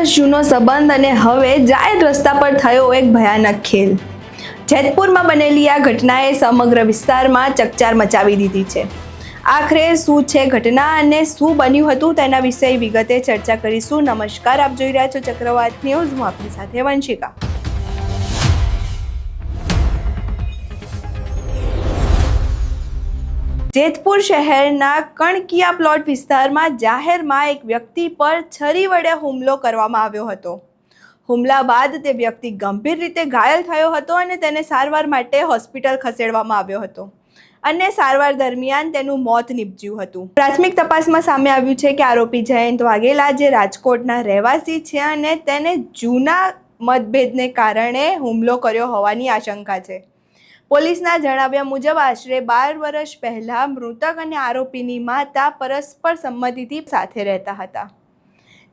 વર્ષ જૂનો સંબંધ અને હવે જાહેર રસ્તા પર થયો એક ભયાનક ખેલ। જેતપુરમાં બનેલી આ ઘટનાએ સમગ્ર વિસ્તારમાં ચકચાર મચાવી દીધી છે। આખરે શું છે ઘટના અને શું બન્યું હતું તેના વિશે વિગતે ચર્ચા કરીશું। નમસ્કાર, આપ જોઈ રહ્યા છો ચક્રવાત ન્યૂઝ। હું આપની સાથે વંશિકા। જેતપુર શહેરના કણકિયા પ્લોટ વિસ્તારમાં જાહેરમાં એક વ્યક્તિ પર છરી વડે હુમલો કરવામાં આવ્યો હતો। હુમલા બાદ તે વ્યક્તિ ગંભીર રીતે ઘાયલ થયો હતો અને તેને સારવાર માટે હોસ્પિટલ ખસેડવામાં આવ્યો હતો અને સારવાર દરમિયાન તેનું મોત નીપજ્યું હતું। પ્રાથમિક તપાસમાં સામે આવ્યું છે કે આરોપી જયંત વાઘેલા જે રાજકોટના રહેવાસી છે અને તેને જૂના મતભેદને કારણે હુમલો કર્યો હોવાની આશંકા છે। પોલીસના જણાવ્યા મુજબ આશરે 12 વર્ષ પહેલા મૃતક અને આરોપીની માતા પરસ્પર સંમતિથી સાથે રહેતા હતા,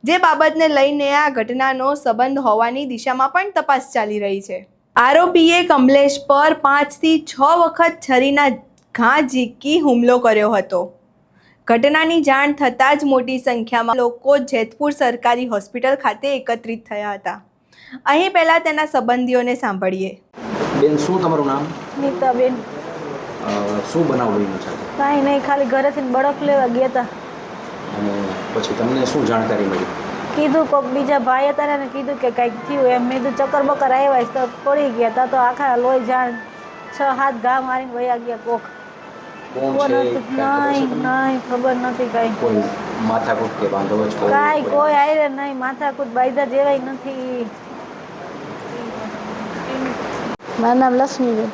જે બાબતને લઈને આ ઘટનાનો સંબંધ હોવાની દિશામાં પણ તપાસ ચાલી રહી છે। આરોપીએ કમલેશ પર 5 થી 6 વખત છરીના ઘા ઝીકી હુમલો કર્યો હતો। ઘટનાની જાણ થતાં જ મોટી સંખ્યામાં લોકો જેતપુર સરકારી હોસ્પિટલ ખાતે એકત્રિત થયા હતા। અહીં પહેલા તેના સંબંધીઓને સાંભળીએ। બેન, શું તમારું નામ? નીતાબેન। શું બનાવ બન્યું છે? કાંઈ નહીં, ખાલી ઘરેથી બળફ લેવા ગયા હતા અને પછી તમને શું જાણકારી મળી? કીધું કોક બીજા ભાઈ હતા ને કીધું કે કંઈક થયું એમ। મેં કીધું ચક્કર બક્કર આવ્યા તો પડી ગયા હતા, તો આખા લોહી જાણ 6-7 ઘા મારીને વયા ગયા। કોક કોણ છે? નહીં ખબર નથી કાંઈ। કોઈ માથાકૂટ કે વાંધો જ કાંઈ કોઈ આયરે નહીં, માથાકૂટ બાયદા જેવાય નથી। મારું નામ લક્ષ્મીબેન।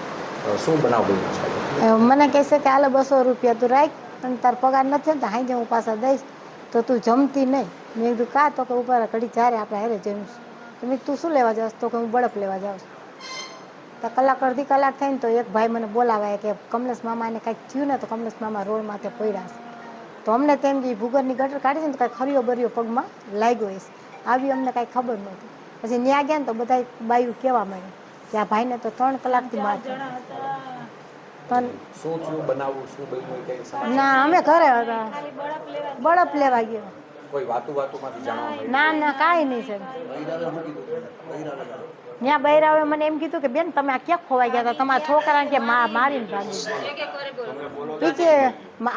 શું બનાવ બન્યો છે? મને કહેશે કે હાલે 200 રૂપિયા તું રાખ, અને તાર પગાર નથી ને તો હાઈ હું પાછા દઈશ, તો તું જમતી નહીં। મેં કીધું કાં? તો કે ઉપર ઘડી ચારે આપણે હારે જમીશું। તો મેં તું શું લેવા જાઉં? તો કે હું બળફ લેવા જાઉં છું। તો કલાક અડધી કલાક થઈને તો એક ભાઈ મને બોલાવાય કે કમલેશ મામાને કાંઈક થયું ને, તો કમલેશ મામા રોડ માથે પડ્યા છે। તો અમને તેમ કે ભૂગરની ગટર કાઢી છે ને તો કાંઈક હરિયો બરિયો પગમાં લાગ્યો હશે, આવી અમને કાંઈ ખબર નહોતી। પછી ત્યાં ગયા ને તો બધા બાયું કહેવા માંડ્યા કે આ ભાઈને તો 3 કલાકથી માર પણ શું થયું? બનાવું શું બન્યું કઈ? ના, અમે ઘરે હતા, બળફ લેવા ગયા। કોઈ વાતુમાંથી જાણવા મળ્યું? ના કાંઈ નહીં સાહેબ। ત્યાં બૈરાવે મને એમ કીધું કે બેન તમે આ ક્યાં ખોવાઈ ગયા હતા? તમારા છોકરાને કે મારીને ભાગી કે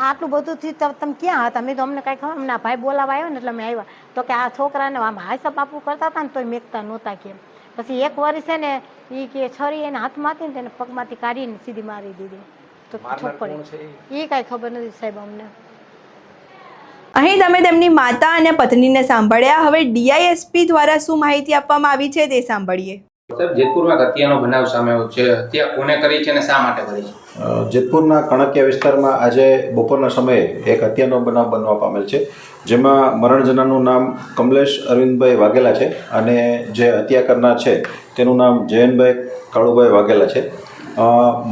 આટલું બધું થયું તમે ક્યાં હતા? મેં તો અમને કાંઈ ખબર, અમને આ ભાઈ બોલાવા આવ્યો ને એટલે અમે આવ્યા। તો કે આ છોકરાને આમ હાઈસપ આપવું કરતા હતા ને તોય મેકતા નહોતા કેમ। પછી એક વાર છે ને એ કે છરી એને હાથમાં હતી ને તેને પગમાંથી કાઢીને સીધી મારી દીધી। તો છોકરી એ કાંઈ ખબર નથી સાહેબ અમને। અહીં તમે તેમની માતા અને પત્નીને સાંભળ્યા। હવે ડીઆઈએસપી દ્વારા શું માહિતી આપવામાં આવી છે તે સાંભળીએ। સાહેબ, જેતપુરમાં હત્યાનો બનાવ સામે આવ્યો છે, હત્યા કોને કરી છે અને શા માટે કરી છે? જેતપુરના કણકિયા વિસ્તારમાં આજે બપોરના સમયે એક હત્યાનો બનાવ બનવા પામેલ છે, જેમાં મરણ જનારનું નામ કમલેશ અરવિંદભાઈ વાઘેલા છે અને જે હત્યા કરનાર છે તેનું નામ જયંતભાઈ કાળુભાઈ વાઘેલા છે।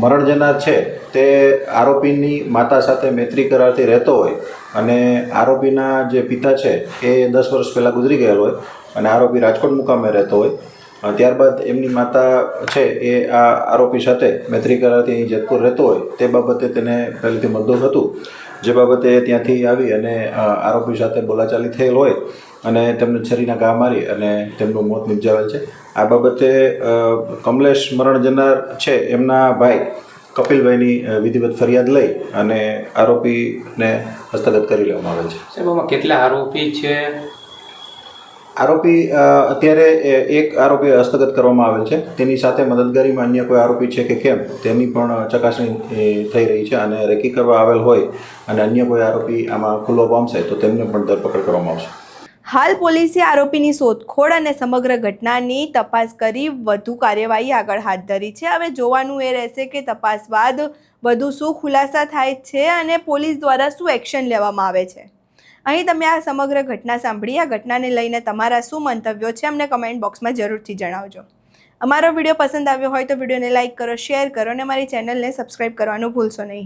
મરણ જનાર છે તે આરોપીની માતા સાથે મૈત્રી કરારથી રહેતો હોય અને આરોપીના જે પિતા છે એ 10 વર્ષ પહેલાં ગુજરી ગયેલો હોય અને આરોપી રાજકોટ મુકામે રહેતો હોય। ત્યારબાદ એમની માતા છે એ આ આરોપી સાથે મૈત્રી કરારથી અહીં જેતપુર રહેતો હોય તે બાબતે તેને પહેલેથી મતદોષ હતું, જે બાબતે ત્યાંથી આવી અને આરોપી સાથે બોલાચાલી થયેલ હોય અને તેમને છરીના ઘા મારી અને તેમનું મોત નિપજાવેલ છે। આ બાબતે કમલેશ મરણ જનાર છે એમના ભાઈ કપિલભાઈની વિધિવત ફરિયાદ લઈ અને આરોપીને હસ્તગત કરી લેવામાં આવેલ છે। સાહેબ, આમાં કેટલા આરોપી છે? આરોપી અત્યારે એક આરોપી હસ્તગત કરવામાં આવેલ છે, તેની સાથે મદદગારીમાં અન્ય કોઈ આરોપી છે કે કેમ તેની પણ ચકાસણી થઈ રહી છે અને રેકી કરવા આવેલ હોય અને અન્ય કોઈ આરોપી આમાં ખુલ્લો પામશે તો તેમને પણ ધરપકડ કરવામાં આવશે। હાલ પોલીસે આરોપીની શોધખોળ અને સમગ્ર ઘટનાની તપાસ કરી વધુ કાર્યવાહી આગળ હાથ ધરી છે। હવે જોવાનું એ રહેશે કે તપાસ બાદ વધુ શું ખુલાસા થાય છે અને પોલીસ દ્વારા શું એક્શન લેવામાં આવે છે। અહીં તમે આ સમગ્ર ઘટના સાંભળી। આ ઘટનાને લઈને તમારા શું મંતવ્યો છે અમને કમેન્ટ બોક્સમાં જરૂરથી જણાવજો। અમારો વિડીયો પસંદ આવ્યો હોય તો વિડીયોને લાઇક કરો, શેર કરો અને અમારી ચેનલને સબસ્ક્રાઈબ કરવાનું ભૂલશો નહીં।